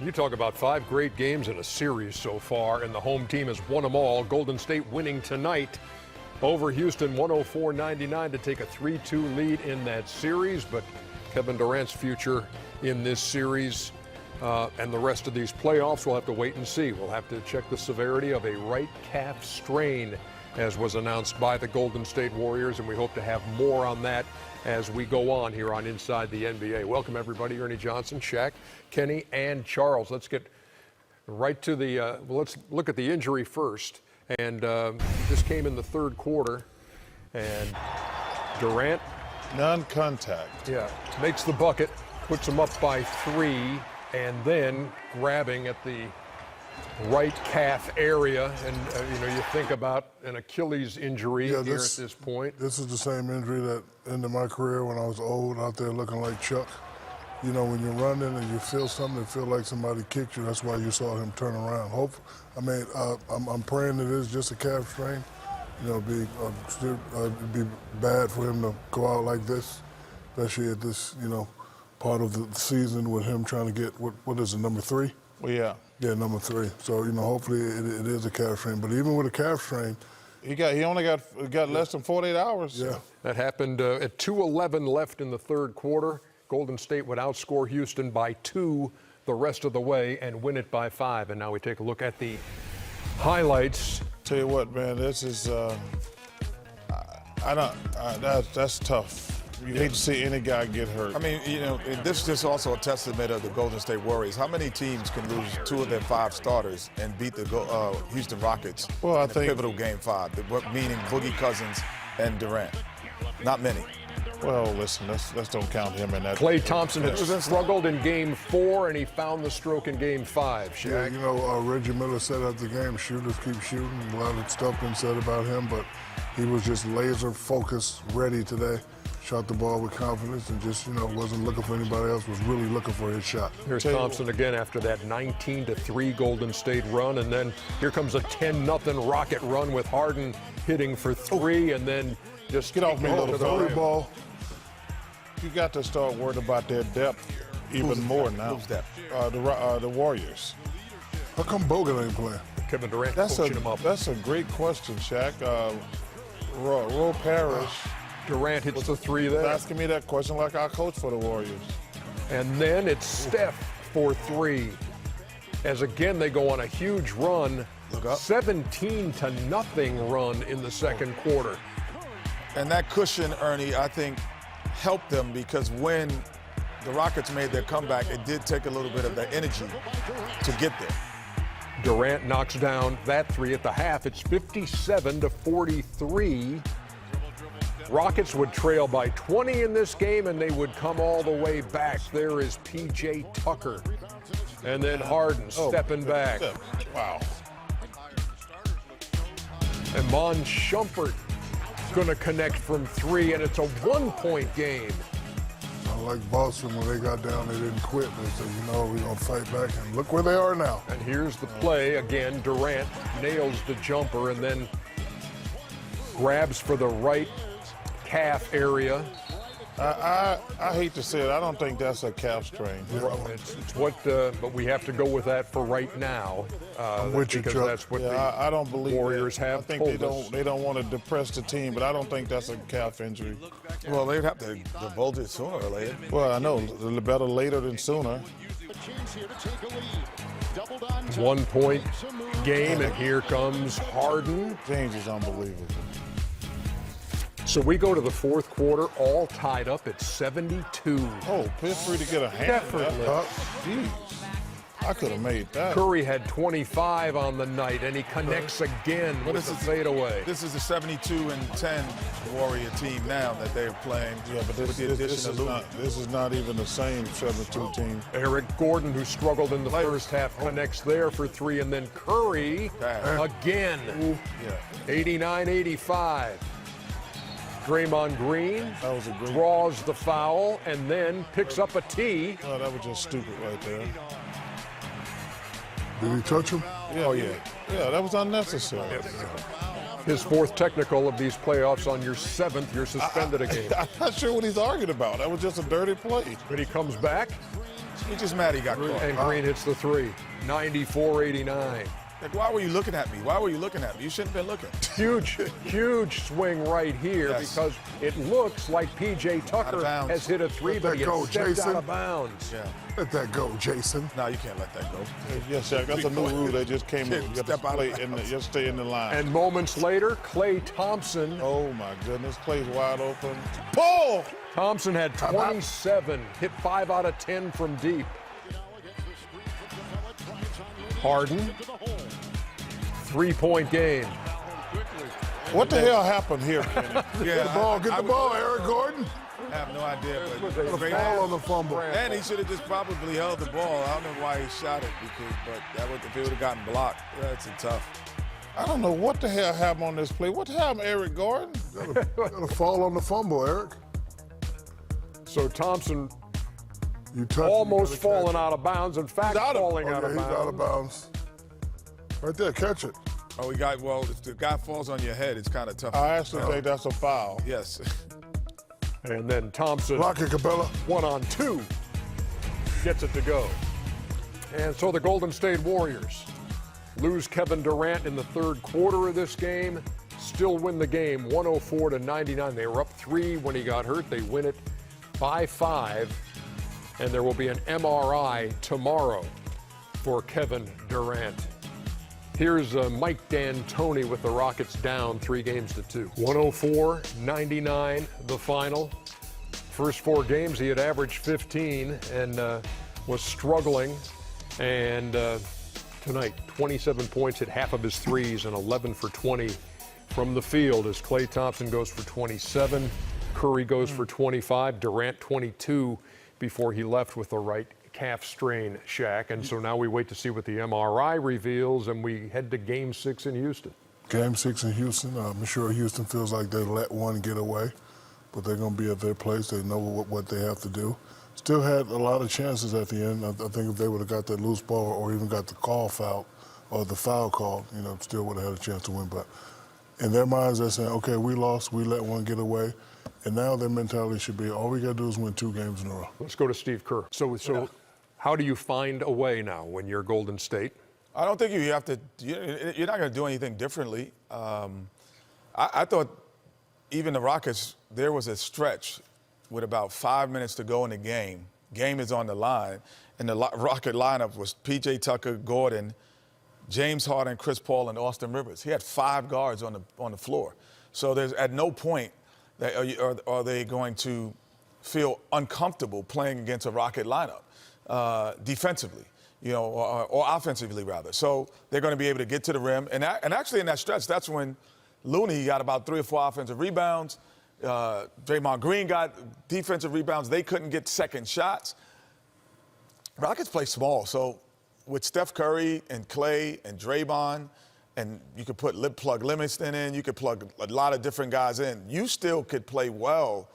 You talk about 5 great games in a series so far, and the home team has won them all. Golden State winning tonight over Houston 104-99 to take a 3-2 lead in that series. But Kevin Durant's future in this series and the rest of these playoffs, we'll have to wait and see. We'll have to check the severity of a right calf strain, as was announced by the Golden State Warriors, and we hope to have more on that as we go on here on Inside the NBA. Welcome, everybody. Ernie Johnson, Shaq, Kenny, and Charles. Let's get right to the let's look at the injury first. And this came in the third quarter, and Durant, non-contact. Yeah, makes the bucket, puts them up by 3, and then grabbing at the right calf area. And you think about an Achilles injury here at this point. This is the same injury that ended my career when I was old, out there looking like Chuck. You know, when you're running and you feel something, it feels like somebody kicked you. That's why you saw him turn around. I'm praying it is just a calf strain. You know, it'd be bad for him to go out like this, especially at this, part of the season with him trying to get, what is it, number 3? Well, yeah. Yeah, number 3. So, hopefully it is a calf strain. But even with a calf strain, he only got less than 48 hours. Yeah. So. That happened at 2:11 left in the third quarter. Golden State would outscore Houston by 2 the rest of the way and win it by 5. And now we take a look at the highlights. Tell you what, man, this is that's tough. You hate to see any guy get hurt. I mean, this is just also a testament of the Golden State Warriors. How many teams can lose 2 of their 5 starters and beat the Houston Rockets in a pivotal Game 5, meaning Boogie Cousins and Durant? Not many. Well, listen, let's don't count him in that. Klay Thompson has struggled in Game 4, and he found the stroke in Game 5. Shaq. Yeah, Reggie Miller said after the game, shooters keep shooting. A lot of stuff been said about him, but he was just laser focused, ready today. Shot the ball with confidence and just, wasn't looking for anybody else, was really looking for his shot. Here's Thompson again after that 19-3 Golden State run, and then here comes a 10-0 Rocket run with Harden hitting for 3, and then just get off me, little fella. Ball. You got to start worrying about their depth even more now. Who's that? The Warriors. How come Bogut ain't playing? Kevin Durant coaching him up. That's a great question, Shaq. Roe Parrish. Durant hits the 3 there. Asking me that question like I coach for the Warriors. And then it's Steph for 3. As again they go on a huge run, 17-0 run in the second quarter. And that cushion, Ernie, I think helped them because when the Rockets made their comeback, it did take a little bit of that energy to get there. Durant knocks down that 3 at the half. It's 57-43. Rockets would trail by 20 in this game, and they would come all the way back. There is P.J. Tucker. And then Harden stepping back. Wow. Iman Shumpert going to connect from 3, and it's a 1-point game. Like Boston, when they got down, they didn't quit. They said, we're going to fight back, and look where they are now. And here's the play. Again, Durant nails the jumper and then grabs for the right calf area. I hate to say it, I don't think that's a calf strain. It's what, but we have to go with that for right now. Because that's what I don't believe Warriors that. have I think they don't want to depress the team, but I don't think that's a calf injury. Well, they'd have to divulge it sooner or later. Well, I know, better later than sooner. 1-point game, and here comes Harden. James is unbelievable. So we go to the fourth quarter, all tied up at 72. Oh, feel free to get a hand. Definitely. Jeez, I could have made that. Curry had 25 on the night, and he connects again with the fadeaway. This is a 72-10 Warrior team now that they're playing. Yeah, but this is not even the same 72 team. Eric Gordon, who struggled in the first half, connects there for 3, and then Curry again. 89-85. Draymond Green draws the foul and then picks up a tee. Oh, that was just stupid right there. Did he touch him? Yeah, oh, yeah. Yeah, that was unnecessary. His 4th technical of these playoffs. On your 7th, you're suspended a game. I'm not sure what he's arguing about. That was just a dirty play. But he comes back, He's just mad he got caught. And Green hits the three. 94-89. Like, why were you looking at me? Why were you looking at me? You shouldn't have been looking. Huge swing right here because it looks like P.J. Tucker has hit a three, but he stepped out of bounds. Yeah. Let that go, Jason. No, you can't let that go. Yes, Shaq, that's a new rule that just came in. You have to just stay in the line. And moments later, Klay Thompson. Oh, my goodness. Clay's wide open. Pull! Thompson had 27, hit 5 out of 10 from deep. Harden, three-point game. What the hell happened here, Kenny? Get the ball, Eric Gordon. I have no idea. But the ball on the fumble. And he should have just probably held the ball. I don't know why he shot it, but if it would have gotten blocked, that's tough. I don't know what the hell happened on this play. What happened, Eric Gordon? Got to fall on the fumble, Eric. So Thompson almost falling out of bounds. In fact, falling out of bounds. He's out of bounds. Right there, catch it. Oh, if the guy falls on your head, it's kind of tough. I actually think that's a foul. Yes. And then Thompson, Block it, Cabela. 1-on-2, gets it to go. And so the Golden State Warriors lose Kevin Durant in the third quarter of this game, still win the game 104-99. They were up 3 when he got hurt. They win it by 5. And there will be an MRI tomorrow for Kevin Durant. Here's Mike D'Antoni with the Rockets down 3-2. 104-99, the final. First 4 games, he had averaged 15 and was struggling. And tonight, 27 points, hit half of his threes, and 11 for 20 from the field as Klay Thompson goes for 27, Curry goes for 25, Durant 22 before he left with the right calf strain, Shaq. And so now we wait to see what the MRI reveals, and we head to Game 6 in Houston. Game 6 in Houston. I'm sure Houston feels like they let one get away, but they're going to be at their place. They know what they have to do. Still had a lot of chances at the end. I think if they would have got that loose ball or even got the foul call, still would have had a chance to win. But in their minds, they're saying, okay, we lost, we let one get away. And now their mentality should be, all we got to do is win 2 games in a row. Let's go to Steve Kerr. So how do you find a way now when you're Golden State? I don't think you have to. You're not going to do anything differently. I thought even the Rockets, there was a stretch with about 5 minutes to go in the game. Game is on the line. And the Rocket lineup was P.J. Tucker, Gordon, James Harden, Chris Paul, and Austin Rivers. He had 5 guards on the floor. So there's at no point are they going to feel uncomfortable playing against a Rocket lineup defensively, or offensively rather. So they're going to be able to get to the rim. And actually in that stretch, that's when Looney got about 3 or 4 offensive rebounds. Draymond Green got defensive rebounds. They couldn't get second shots. Rockets play small. So with Steph Curry and Klay and Draymond, and you could plug Livingston in, you could plug a lot of different guys in. You still could play well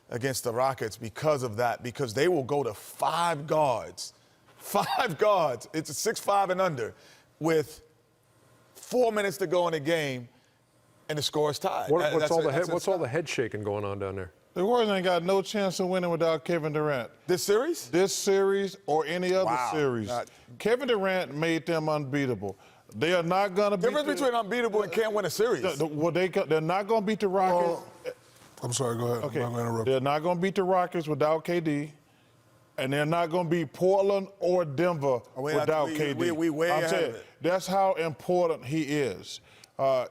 against the Rockets because of that, because they will go to 5 guards. 5 guards. It's a 6'5" and under with 4 minutes to go in the game, and the score is tied. What's all the head shaking going on down there? The Warriors ain't got no chance of winning without Kevin Durant. This series? This series or any other series. Kevin Durant made them unbeatable. They are not going to beat. Difference between unbeatable and can't win a series. They're not going to beat the Rockets. I'm sorry, go ahead. Okay. I'm gonna interrupt. They're not going to beat the Rockets without KD, and they're not going to beat Portland or Denver without KD. We way ahead of it. That's how important he is.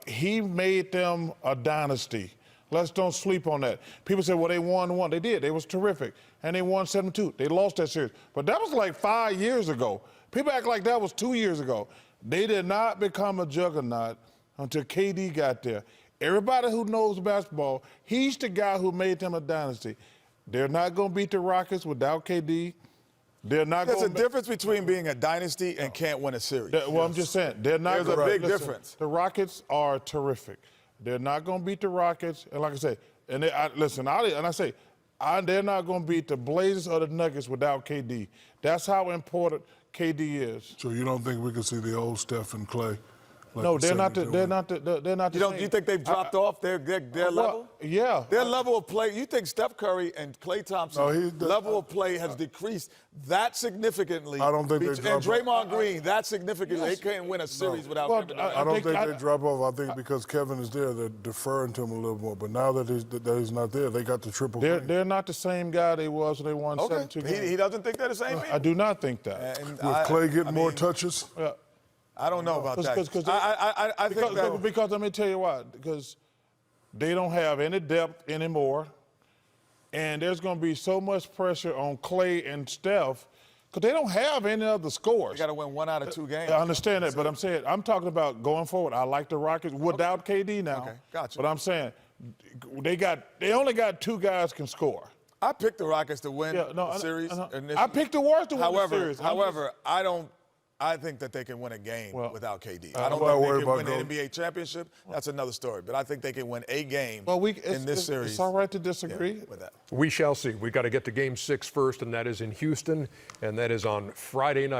He made them a dynasty. Let's don't sleep on that. People say, well, they won one. They did. They was terrific. And they won 7-2. They lost that series. But that was like 5 years ago. People act like that was 2 years ago. They did not become a juggernaut until KD got there. Everybody who knows basketball, he's the guy who made them a dynasty. They're not going to beat the Rockets without KD. They're not. There's a difference between being a dynasty and can't win a series. Well, I'm just saying, they're not. There's a big difference. The Rockets are terrific. They're not going to beat the Rockets, and like I say, they're not going to beat the Blazers or the Nuggets without KD. That's how important KD is. So you don't think we can see the old Steph and Klay Like No, you they're said not. they're doing. They're not. You don't. You think they've dropped off their level? Yeah. Their level of play. You think Steph Curry and Klay Thompson level of play has decreased that significantly? I don't think they and drop Draymond Green that significantly. They can't win a series without. Well, Kevin I Durant. don't think they drop off. I think because Kevin is there, they're deferring to him a little more. But now that he's not there, they got the triple. They're not the same guy they was when they won 72 games. He doesn't think they're the same. I do not think that. And With Klay getting more touches. I don't know about that. I think because let me tell you why. Because they don't have any depth anymore, and there's going to be so much pressure on Klay and Steph because they don't have any other scores. They got to win 1 out of 2 games. I understand that, but I'm talking about going forward. I like the Rockets without KD now. Okay, gotcha. But I'm saying they only got 2 guys can score. I picked the Rockets to win the series. I picked the Warriors to win the series. However, I think that they can win a game without KD. I don't think they can win the NBA championship. That's another story. But I think they can win a game in this series. It's all right to disagree with that. We shall see. We got to get to Game 6 first, and that is in Houston, and that is on Friday night.